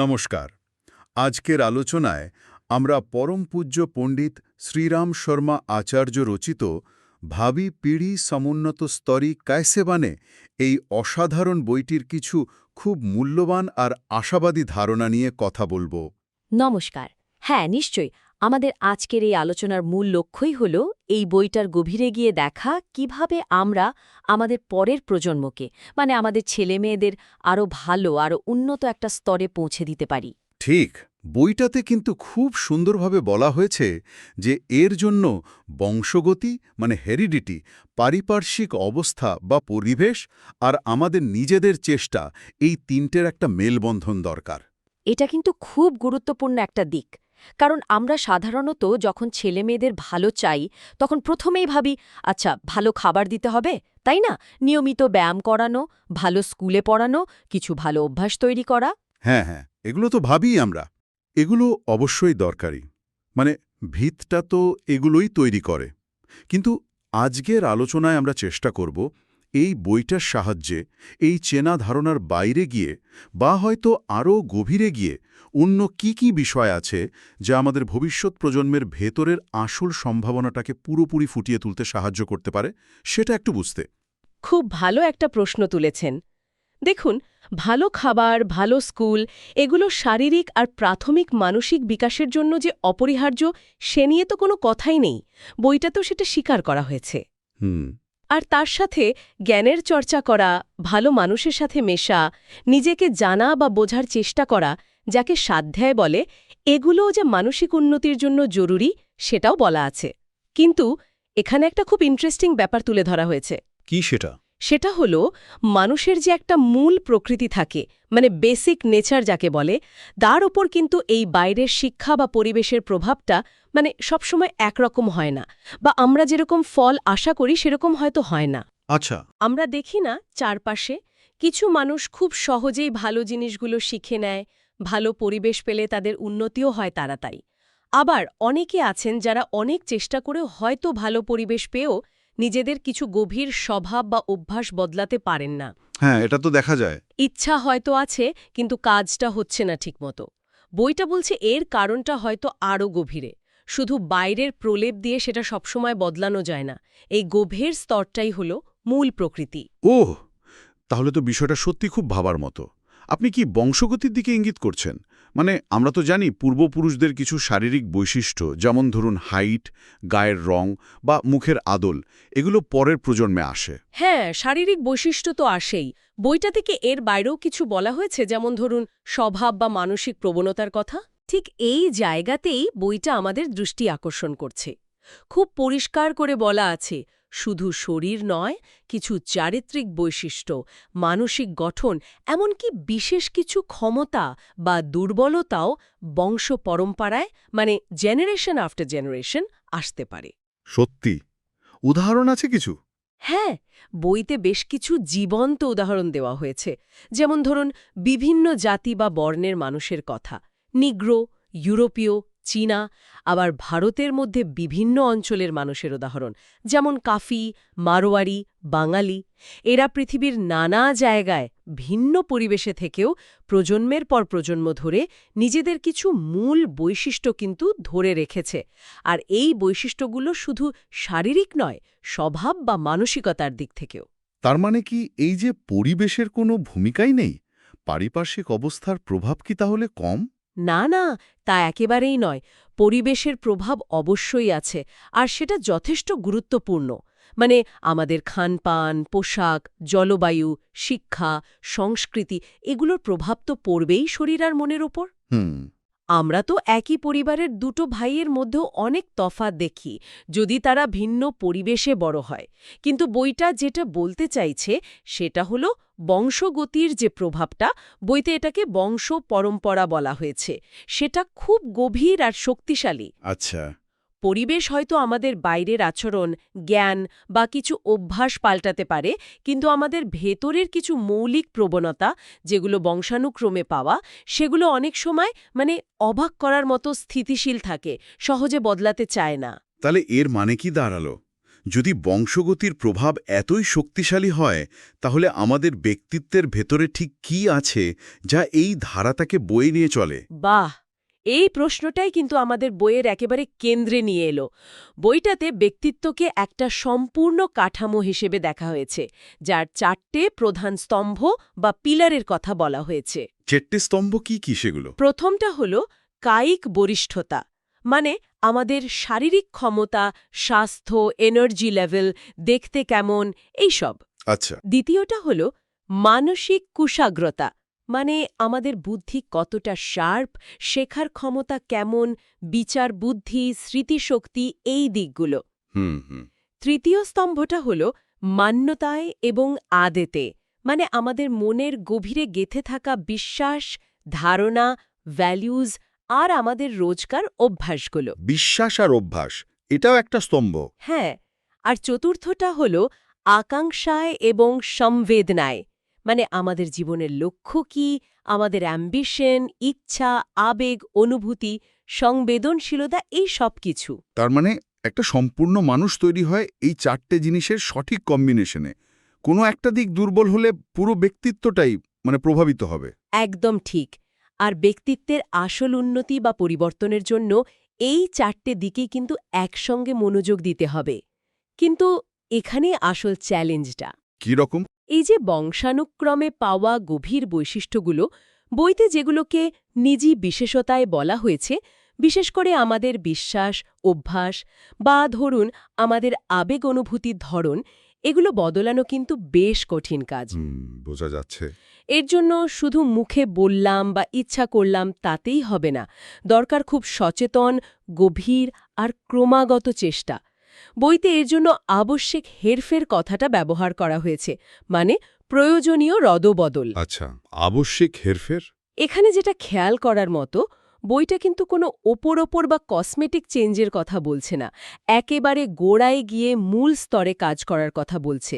নমস্কার। আজকের আলোচনায় আমরা পরম পূজ্য পণ্ডিত শ্রীরাম শর্মা আচার্য রচিত ভাবি পিঢ়ি সমুন্নত স্তরী কায়সে বানে এই অসাধারণ বইটির কিছু খুব মূল্যবান আর আশাবাদী ধারণা নিয়ে কথা বলবো। নমস্কার। হ্যাঁ, নিশ্চয়ই। আমাদের আজকের এই আলোচনার মূল লক্ষ্যই হল এই বইটার গভীরে গিয়ে দেখা কিভাবে আমরা আমাদের পরের প্রজন্মকে আমাদের ছেলেমেয়েদের আরও ভালো আরও উন্নত একটা স্তরে পৌঁছে দিতে পারি। ঠিক, বইটাতে কিন্তু খুব সুন্দরভাবে বলা হয়েছে যে এর জন্য বংশগতি হেরিডিটি, পারিপার্শ্বিক অবস্থা বা পরিবেশ আর আমাদের নিজেদের চেষ্টা, এই তিনটের একটা মেলবন্ধন দরকার। এটা কিন্তু খুব গুরুত্বপূর্ণ একটা দিক। কারণ আমরা সাধারণত যখন ছেলেমেয়েদের ভালো চাই তখন প্রথমেই ভাবি, আচ্ছা, ভালো খাবার দিতে হবে, তাই না? নিয়মিত ব্যায়াম করানো, ভালো স্কুলে পড়ানো, কিছু ভালো অভ্যাস তৈরি করা। হ্যাঁ, এগুলো তো ভাবি আমরা। এগুলো অবশ্যই দরকারি, ভিতটা তো এগুলোই তৈরি করে। কিন্তু আজকের আলোচনায় আমরা চেষ্টা করব এই বইটার সাহায্যে এই চেনা ধারণার বাইরে গিয়ে বা হয়তো আরও গভীরে গিয়ে অন্য কি বিষয় আছে যা আমাদের ভবিষ্যৎ প্রজন্মের ভেতরের আসল সম্ভাবনাটাকে পুরোপুরি ফুটিয়ে তুলতে সাহায্য করতে পারে, সেটা একটু বুঝতে। খুব ভালো একটা প্রশ্ন তুলেছেন। দেখুন, ভালো খাবার, ভালো স্কুল, এগুলো শারীরিক আর প্রাথমিক মানসিক বিকাশের জন্য যে অপরিহার্য, সে নিয়ে তো কোনো কথাই নেই। বইটাতেও সেটা স্বীকার করা হয়েছে। আর তার সাথে জ্ঞানের চর্চা করা, ভালো মানুষের সাথে মেশা, নিজেকে জানা বা বোঝার চেষ্টা করা, যাকে স্বাধ্যায় বলে, এগুলোও যে মানসিক উন্নতির জন্য জরুরি, সেটাও বলা আছে। কিন্তু এখানে একটা খুব ইন্টারেস্টিং ব্যাপার তুলে ধরা হয়েছে। কি সেটা? সেটা হলো, মানুষের যে একটা মূল প্রকৃতি থাকে, বেসিক নেচার যাকে বলে, তার ওপর কিন্তু এই বাইরের শিক্ষা বা পরিবেশের প্রভাবটা সবসময় একরকম হয় না, বা আমরা যেরকম ফল আশা করি সেরকম হয়তো হয় না। আচ্ছা। আমরা দেখি না চারপাশে কিছু মানুষ খুব সহজেই ভালো জিনিসগুলো শিখে নেয়, ভালো পরিবেশ পেলে তাদের উন্নতিও হয় তাড়াতাড়ি। আবার অনেকে আছেন যারা অনেক চেষ্টা করেও হয়তো ভালো পরিবেশ পেয়েও নিজেদের কিছু গভীর স্বভাব বা অভ্যাস বদলাতে পারেন না। হ্যাঁ, এটা তো দেখা যায়। ইচ্ছা হয়তো আছে, কিন্তু কাজটা হচ্ছে না ঠিকমতো। বইটা বলছে এর কারণটা হয়তো আরও গভীরে। শুধু বাইরের প্রলেপ দিয়ে সেটা সবসময় বদলানো যায় না। এই গভীর স্তরটাই হলো মূল প্রকৃতি। ওহ, তাহলে তো বিষয়টা সত্যি খুব ভাবার মতো। আপনি কি বংশগতির দিকে ইঙ্গিত করছেন? আমরা তো জানি পূর্বপুরুষদের কিছু শারীরিক বৈশিষ্ট্য, যেমন ধরুন হাইট, গায়ের রং বা মুখের আদল, এগুলো পরের প্রজন্মে আসে। হ্যাঁ, শারীরিক বৈশিষ্ট্য তো আসেই। বইটা থেকে এর বাইরেও কিছু বলা হয়েছে, যেমন ধরুন স্বভাব বা মানসিক প্রবণতার কথা। ঠিক এই জায়গাতেই বইটা আমাদের দৃষ্টি আকর্ষণ করছে। খুব পরিষ্কার করে বলা আছে, শুধু শরীর নয়, কিছু চারিত্রিক বৈশিষ্ট্য, মানসিক গঠন, এমনকি বিশেষ কিছু ক্ষমতা বা দুর্বলতাও বংশ পরম্পরায় জেনারেশন আফটার জেনারেশন আসতে পারে। সত্যি? উদাহরণ আছে কিছু? হ্যাঁ, বইতে বেশ কিছু জীবন্ত উদাহরণ দেওয়া হয়েছে। যেমন ধরুন, বিভিন্ন জাতি বা বর্ণের মানুষের কথা, নিগ্রো, ইউরোপীয়, চীনা, আবার ভারতের মধ্যে বিভিন্ন অঞ্চলের মানুষের উদাহরণ, যেমন কাফি, মারোয়ারি, বাঙালি। এরা পৃথিবীর নানা জায়গায় ভিন্ন পরিবেশে থেকেও প্রজন্মের পর প্রজন্ম ধরে নিজেদের কিছু মূল বৈশিষ্ট্য কিন্তু ধরে রেখেছে। আর এই বৈশিষ্ট্যগুলো শুধু শারীরিক নয়, স্বভাব বা মানসিকতার দিক থেকেও। তার মানে কি এই যে পরিবেশের কোনো ভূমিকাই নেই? পারিপার্শ্বিক অবস্থার প্রভাব কি তাহলে কম? না, না, তা একেবারেই নয়। পরিবেশের প্রভাব অবশ্যই আছে, আর সেটা যথেষ্ট গুরুত্বপূর্ণ। আমাদের খানপান, পোশাক, জলবায়ু, শিক্ষা, সংস্কৃতি, এগুলোর প্রভাব তো পড়বেই শরীর আর মনের ওপর। আমরা তো একই পরিবারের দুটো ভাইয়ের মধ্যেও অনেক তফাৎ দেখি, যদি তারা ভিন্ন পরিবেশে বড় হয়। কিন্তু বইটা যেটা বলতে চাইছে সেটা হলো বংশগতির যে প্রভাবটা, বইতে এটাকে বংশ পরম্পরা বলা হয়েছে, সেটা খুব গভীর আর শক্তিশালী। আচ্ছা। পরিবেশ হয়তো আমাদের বাইরের আচরণ, জ্ঞান বা কিছু অভ্যাস পাল্টাতে পারে, কিন্তু আমাদের ভেতরের কিছু মৌলিক প্রবণতা, যেগুলো বংশানুক্রমে পাওয়া, সেগুলো অনেক সময় অবাক করার মতো স্থিতিশীল থাকে, সহজে বদলাতে চায় না। তাহলে এর মানে কি দাঁড়ালো? যদি বংশগতির প্রভাব এতই শক্তিশালী হয় তাহলে আমাদের ব্যক্তিত্বের ভেতরে ঠিক কি আছে যা এই ধারাটাকে বয়ে নিয়ে চলে? বাহ, এই প্রশ্নটাই কিন্তু আমাদের বইয়ের একেবারে কেন্দ্রে নিয়ে এলো। বইটাতে ব্যক্তিত্বকে একটা সম্পূর্ণ কাঠামো হিসেবে দেখা হয়েছে, যার 4টে প্রধান স্তম্ভ বা পিলারের কথা বলা হয়েছে। 4টে স্তম্ভ কি কি সেগুলো? প্রথমটা হলো কায়িক বরিষ্ঠতা, মানে আমাদের শারীরিক ক্ষমতা, স্বাস্থ্য, এনার্জি লেভেল, দেখতে কেমন, এইসব। আচ্ছা। দ্বিতীয়টা হলো মানসিক কুশাগ্রতা, মানে আমাদের বুদ্ধি কতটা শার্প, শেখার ক্ষমতা কেমন, বিচার বুদ্ধি, স্মৃতিশক্তি, এই দিকগুলো। হুম। তৃতীয় স্তম্ভটা হল মান্যতায় এবং আদেতে, মানে আমাদের মনের গভীরে গেঁথে থাকা বিশ্বাস, ধারণা, ভ্যালুজ আর আমাদের রোজকার অভ্যাসগুলো। বিশ্বাস আর অভ্যাস, এটাও একটা স্তম্ভ। হ্যাঁ, আর চতুর্থটা হল আকাঙ্ক্ষায় এবং সংবেদনায়, মানে আমাদের জীবনের লক্ষ্য কি, আমাদের অ্যাম্বিশন, ইচ্ছা, আবেগ, অনুভূতি, সংবেদনশীলতা, এই সব কিছু। তার মানে একটা সম্পূর্ণ মানুষ তৈরি হয় এই 4টে জিনিসের সঠিক কম্বিনেশনে। কোনো একটা দিক দুর্বল হলে পুরো ব্যক্তিত্বটাই প্রভাবিত হবে। একদম ঠিক। আর ব্যক্তিত্বের আসল উন্নতি বা পরিবর্তনের জন্য এই 4টে দিকেই কিন্তু একসঙ্গে মনোযোগ দিতে হবে। কিন্তু এখানে আসল চ্যালেঞ্জটা, কি রকম? এই যে বংশানুক্রমে পাওয়া গভীর বৈশিষ্ট্যগুলো, বইতে যেগুলোকে নিজি বিশেষতায় বলা হয়েছে, বিশেষ করে আমাদের বিশ্বাস, অভ্যাস বা ধরুন আমাদের আবেগ অনুভূতির ধরন, এগুলো বদলানো কিন্তু বেশ কঠিন কাজ। বোঝা যাচ্ছে। এর জন্য শুধু মুখে বললাম বা ইচ্ছা করলাম তাতেই হবে না, দরকার খুব সচেতন, গভীর আর ক্রমাগত চেষ্টা। বইতে এর জন্য আবশ্যিক হেরফের কথাটা ব্যবহার করা হয়েছে, মানে প্রয়োজনীয় রদবদল। আচ্ছা, আবশ্যিক হেরফের। এখানে যেটা খেয়াল করার মতো, বইটা কিন্তু কোনো ওপর বা কসমেটিক চেঞ্জের কথা বলছে না, একেবারে গোড়ায় গিয়ে মূল স্তরে কাজ করার কথা বলছে।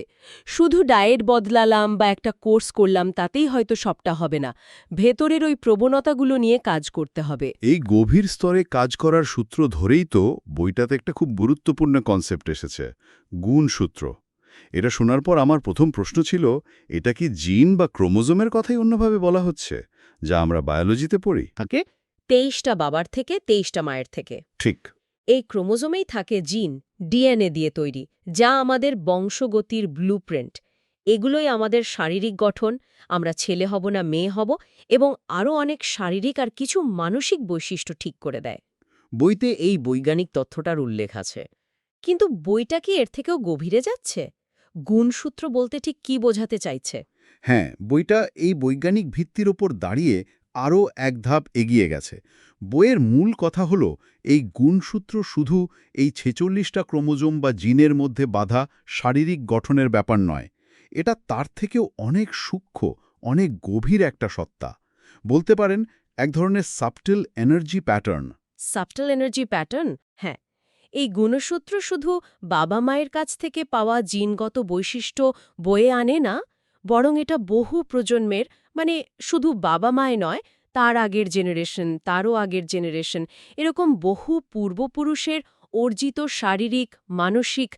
শুধু ডায়েট বদলালাম বা একটা কোর্স করলাম তাতেই হয়তো সবটা হবে না, ভেতরের ওই প্রবণতাগুলো নিয়ে কাজ করতে হবে। এই গভীর স্তরে কাজ করার সূত্র ধরেই তো বইটাতে একটা খুব গুরুত্বপূর্ণ কনসেপ্ট এসেছে, গুণসূত্র। এটা শোনার পর আমার প্রথম প্রশ্ন ছিল, এটা কি জিন বা ক্রোমোজোমের কথাই অন্যভাবে বলা হচ্ছে, যা আমরা বায়োলজিতে পড়ি? থাকে 23টা বাবার থেকে 23টা মায়ের থেকে। ঠিক। এই ক্রোমোজোমেই থাকে জিন, ডিএনএ দিয়ে তৈরি, যা আমাদের বংশগতির ব্লুপ্রিন্ট। এগুলোই আমাদের শারীরিক গঠন, আমরা ছেলে হব না মেয়ে হব, এবং আরও অনেক শারীরিক আর কিছু মানসিক বৈশিষ্ট্য ঠিক করে দেয়। বইতে এই বৈজ্ঞানিক তথ্যটার উল্লেখ আছে। কিন্তু বইটা কি এর থেকেও গভীরে যাচ্ছে? গুণসূত্র বলতে ঠিক কি বোঝাতে চাইছে? হ্যাঁ, বইটা এই বৈজ্ঞানিক ভিত্তির ওপর দাঁড়িয়ে আরও এক ধাপ এগিয়ে গেছে। বইয়ের মূল কথা হল, এই গুণসূত্র শুধু এই 46টা ক্রোমোজোম বা জিনের মধ্যে বাঁধা শারীরিক গঠনের ব্যাপার নয়। এটা তার থেকেও অনেক সূক্ষ্ম, অনেক গভীর একটা সত্তা। বলতে পারেন এক ধরনের subtle energy pattern. Subtle energy pattern? হ্যাঁ। এই গুণসূত্র শুধু বাবা মায়ের কাছ থেকে পাওয়া জিনগত বৈশিষ্ট্য বয়ে আনে না, বরং এটা বহু প্রজন্মের, মানে শুধু বাবা মায় নয়, তার আগের জেনারেশন, তারও আগের জেনারেশন, এরকম বহু পূর্বপুরুষের অর্জিত শারীরিক, মানসিক,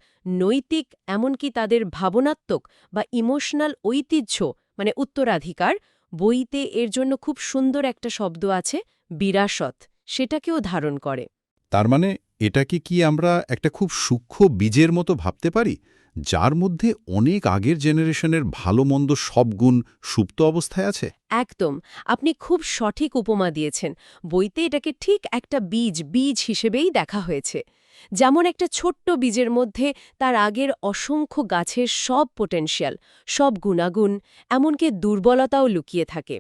নৈতিক, এমনকি তাদের ভাবনাত্মক বা ইমোশনাল ঐতিহ্য, মানে উত্তরাধিকার। বইতে এর জন্য খুব সুন্দর একটা শব্দ আছে, বিরাসত, সেটাকেও ধারণ করে। তার মানে এটাকে কি আমরা একটা খুব সূক্ষ্ম বীজের মতো ভাবতে পারি, যার মধ্যে অনেক আগের জেনারেশনের ভালো মন্দ সব গুণ সুপ্ত অবস্থায় আছে? একদম, আপনি খুব সঠিক উপমা দিয়েছেন। বইতে এটাকে ঠিক একটা বীজ হিসেবেই দেখা হয়েছে। যেমন একটা ছোট্ট বীজের মধ্যে তার আগের অসংখ্য গাছের সব পোটেনশিয়াল, সব গুণাগুণ, এমনকি দুর্বলতাও লুকিয়ে থাকে।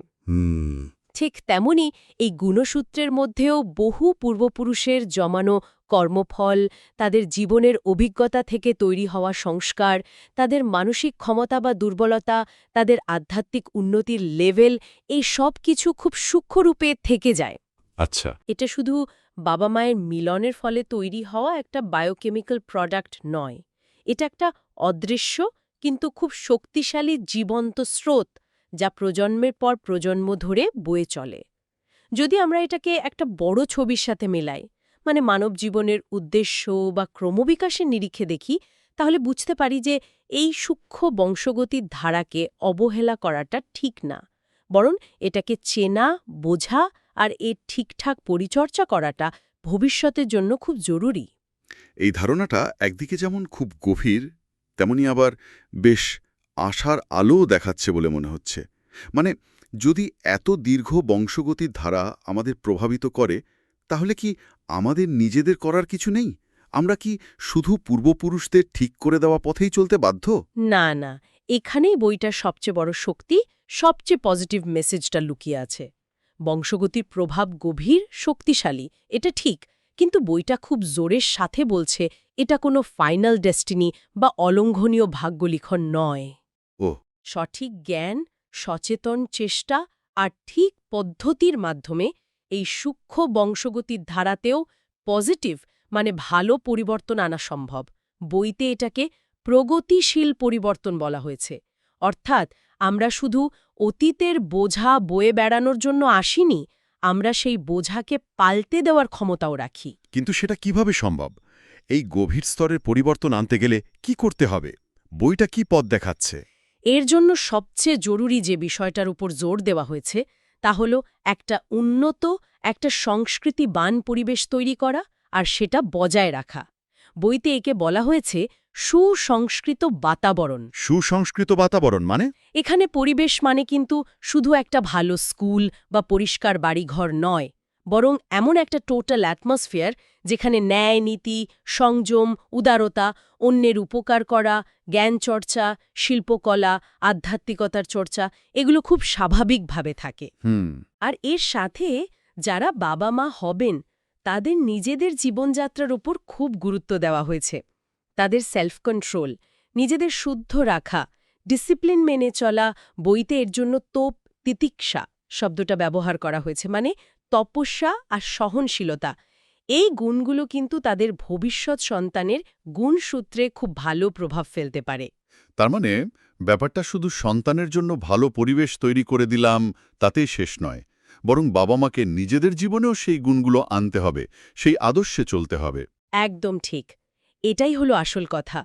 ঠিক তেমনি এই গুণসূত্রের মধ্যেও বহু পূর্বপুরুষের জমানো কর্মফল, তাদের জীবনের অভিজ্ঞতা থেকে তৈরি হওয়া সংস্কার, তাদের মানসিক ক্ষমতা বা দুর্বলতা, তাদের আধ্যাত্মিক উন্নতির লেভেল, এই সব কিছু খুব সূক্ষ্মরূপে থেকে যায়। আচ্ছা। এটা শুধু বাবা মায়ের মিলনের ফলে তৈরি হওয়া একটা বায়োকেমিক্যাল প্রোডাক্ট নয়, এটা একটা অদৃশ্য কিন্তু খুব শক্তিশালী জীবন্ত স্রোত, যা প্রজন্মের পর প্রজন্ম ধরে বয়ে চলে। যদি আমরা এটাকে একটা বড় ছবির সাথে মেলাই, মানে মানব জীবনের উদ্দেশ্য বা ক্রমবিকাশের নিরিখে দেখি, তাহলে বুঝতে পারি যে এই সূক্ষ্ম বংশগতির ধারাকে অবহেলা করাটা ঠিক না, বরং এটাকে চেনা, বোঝা আর এর ঠিকঠাক পরিচর্যা করাটা ভবিষ্যতের জন্য খুব জরুরি। এই ধারণাটা একদিকে যেমন খুব গভীর, তেমনি আবার বেশ আশার আলোও দেখাচ্ছে বলে মনে হচ্ছে। মানে যদি এত দীর্ঘ বংশগতির ধারা আমাদের প্রভাবিত করে, তাহলে কি আমাদের নিজেদের করার কিছু নেই? আমরা কি শুধু পূর্বপুরুষদের ঠিক করে দেওয়া পথেই চলতে বাধ্য? না না, এখানেই বইটার সবচেয়ে বড় শক্তি, সবচেয়ে পজিটিভ মেসেজটা লুকিয়ে আছে। বংশগতির প্রভাব গভীর, শক্তিশালী, এটা ঠিক, কিন্তু বইটা খুব জোরের সাথে বলছে এটা কোনো ফাইনাল ডেস্টিনি বা অলঙ্ঘনীয় ভাগ্যলিখন নয়। ও সঠিক জ্ঞান, সচেতন চেষ্টা আর ঠিক পদ্ধতির মাধ্যমে এই সূক্ষ্ম বংশগতির ধারাতেও পজিটিভ মানে ভালো পরিবর্তন আনা সম্ভব। বইতে এটাকে প্রগতিশীল পরিবর্তন বলা হয়েছে। অর্থাৎ আমরা শুধু অতীতের বোঝা বয়ে বেড়ানোর জন্য আসিনি, আমরা সেই বোঝাকে পাল্টে দেওয়ার ক্ষমতাও রাখি। কিন্তু সেটা কিভাবে সম্ভব? এই গভীর স্তরের পরিবর্তন আনতে গেলে কি করতে হবে? বইটা কি পথ দেখাচ্ছে? এর জন্য সবচেয়ে জরুরি যে বিষয়টার উপর জোর দেওয়া হয়েছে তা হল একটা উন্নত, একটা সংস্কৃতিবান পরিবেশ তৈরি করা আর সেটা বজায় রাখা। বইতে একে বলা হয়েছে সুসংস্কৃত বাতাবরণ। সুসংস্কৃত বাতাবরণ মানে? এখানে পরিবেশ মানে কিন্তু শুধু একটা ভালো স্কুল বা পরিষ্কার বাড়িঘর নয়, বরং এমন একটা টোটাল অ্যাটমসফিয়ার যেখানে ন্যায়, নীতি, সংযম, উদারতা, অন্যের উপকার করা, জ্ঞান চর্চা, শিল্পকলা, আধ্যাত্মিকতার চর্চা এগুলো খুব স্বাভাবিকভাবে থাকে। আর এর সাথে যারা বাবা মা হবেন তাদের নিজেদের জীবনযাত্রার উপর খুব গুরুত্ব দেওয়া হয়েছে। তাদের সেলফ কন্ট্রোল, নিজেদের শুদ্ধ রাখা, ডিসিপ্লিন মেনে চলা। বইতে এর জন্য তিতিক্ষা শব্দটা ব্যবহার করা হয়েছে, মানে তপস্যা আর সহনশীলতা। এই গুণগুলো কিন্তু তাদের ভবিষ্যৎ সন্তানের গুণসূত্রে খুব ভালো প্রভাব ফেলতে পারে। তার মানে ব্যাপারটা শুধু সন্তানের জন্য ভালো পরিবেশ তৈরি করে দিলাম তাতেই শেষ নয়, বরং বাবা মাকে নিজেদের জীবনেও সেই গুণগুলো আনতে হবে, সেই আদর্শে চলতে হবে। একদম ঠিক, এটাই হলো আসল কথা।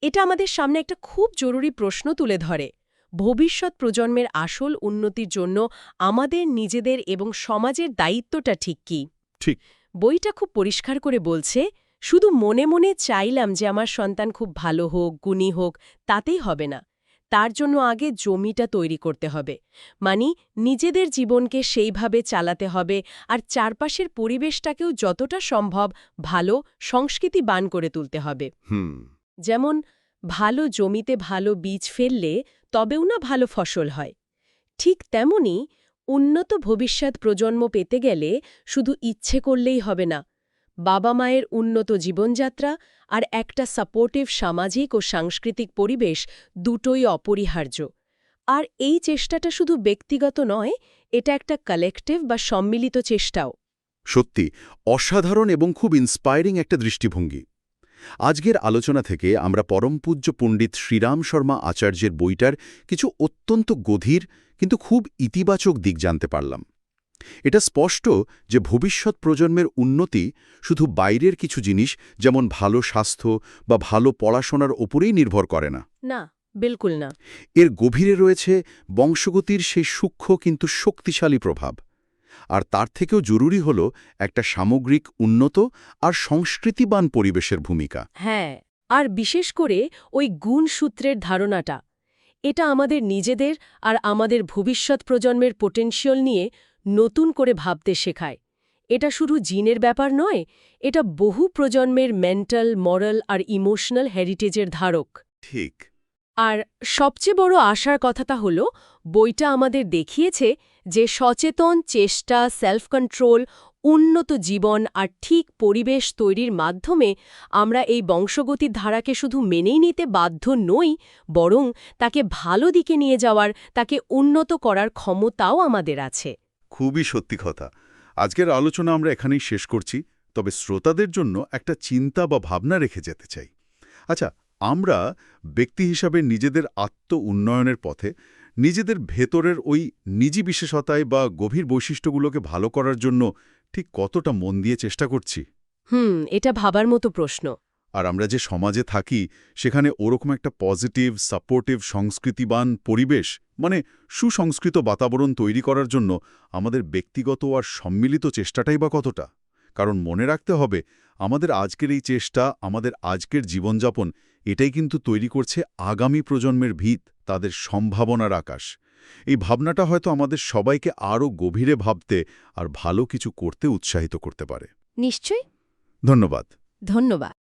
এটা আমাদের সামনে একটা খুব জরুরি প্রশ্ন তুলে ধরে। ভবিষ্যৎ প্রজন্মের আসল উন্নতির জন্য আমাদের নিজেদের এবং সমাজের দায়িত্বটা ঠিক কি? ঠিক। বইটা খুব পরিষ্কার করে বলছে, শুধু মনে মনে চাইলাম যে আমার সন্তান খুব ভালো হোক, গুণী হোক, তাতেই হবে না। তার জন্য আগে জমিটা তৈরি করতে হবে, মানে নিজেদের জীবনকে সেইভাবে চালাতে হবে আর চারপাশের পরিবেশটাকেও যতটা সম্ভব ভালো, সংস্কৃতিবান করে তুলতে হবে। যেমন ভালো জমিতে ভালো বীজ ফেললে তবেও না ভালো ফসল হয়, ঠিক তেমনি উন্নত ভবিষ্যৎ প্রজন্ম পেতে গেলে শুধু ইচ্ছে করলেই হবে না। বাবা মায়ের উন্নত জীবনযাত্রা আর একটা সাপোর্টিভ সামাজিক ও সাংস্কৃতিক পরিবেশ দুটোই অপরিহার্য। আর এই চেষ্টাটা শুধু ব্যক্তিগত নয়, এটা একটা কালেকটিভ বা সম্মিলিত চেষ্টাও। সত্যি অসাধারণ এবং খুব ইন্সপায়ারিং একটা দৃষ্টিভঙ্গি। আজকের আলোচনা থেকে আমরা পরমপূজ্য পণ্ডিত শ্রীরাম শর্মা আচার্যের বইটার কিছু অত্যন্ত গভীর কিন্তু খুব ইতিবাচক দিক জানতে পারলাম। এটা স্পষ্ট যে ভবিষ্যৎ প্রজন্মের উন্নতি শুধু বাইরের কিছু জিনিস যেমন ভালো স্বাস্থ্য বা ভালো পড়াশোনার ওপরেই নির্ভর করে না। না, বিলকুল না। এর গভীরে রয়েছে বংশগতির সেই সূক্ষ্ম কিন্তু শক্তিশালী প্রভাব। আর তার থেকেও জরুরি হল একটা সামগ্রিক উন্নত আর সংস্কৃতিবান পরিবেশের ভূমিকা। হ্যাঁ, আর বিশেষ করে ওই গুণসূত্রের ধারণাটা, এটা আমাদের নিজেদের আর আমাদের ভবিষ্যৎ প্রজন্মের পোটেনশিয়াল নিয়ে নতুন করে ভাবতে শেখায়। এটা শুধু জিনের ব্যাপার নয়, এটা বহু প্রজন্মের মেন্টাল, মরাল আর ইমোশনাল হেরিটেজের ধারক। ঠিক। আর সবচেয়ে বড় আশার কথাটা হল, বইটা আমাদের দেখিয়েছে যে সচেতন চেষ্টা, সেলফ কন্ট্রোল, উন্নত জীবন আর ঠিক পরিবেশ তৈরির মাধ্যমে আমরা এই বংশগতির ধারাকে শুধু মেনেই নিতে বাধ্য নই, বরং তাকে ভালো দিকে নিয়ে যাওয়ার, তাকে উন্নত করার ক্ষমতাও আমাদের আছে। খুবই সত্যি কথা। আজকের আলোচনা আমরা এখানেই শেষ করছি, তবে শ্রোতাদের জন্য একটা চিন্তা বা ভাবনা রেখে যেতে চাই। আচ্ছা, আমরা ব্যক্তি হিসাবে নিজেদের আত্ম-উন্নয়নের পথে নিজেদের ভেতরের ওই নিজি বিশেষতায় বা গভীর বৈশিষ্ট্যগুলোকে ভালো করার জন্য ঠিক কতটা মন দিয়ে চেষ্টা করছি? এটা ভাবার মতো প্রশ্ন। আর আমরা যে সমাজে থাকি সেখানে ওরকম একটা পজিটিভ সাপোর্টিভ সংস্কৃতিবান পরিবেশ মানে সুসংস্কৃত বাতাবরণ তৈরি করার জন্য আমাদের ব্যক্তিগত আর সম্মিলিত চেষ্টাটাই বা কতটা। কারণ মনে রাখতে হবে আমাদের আজকের এই চেষ্টা, আমাদের আজকের জীবনযাপন, এটাই কিন্তু তৈরি করছে আগামী প্রজন্মের ভিত, তাদের সম্ভাবনার আকাশ। এই ভাবনাটা হয়তো আমাদের সবাইকে আরও গভীরে ভাবতে আর ভালো কিছু করতে উৎসাহিত করতে পারে। নিশ্চয়ই। ধন্যবাদ। ধন্যবাদ।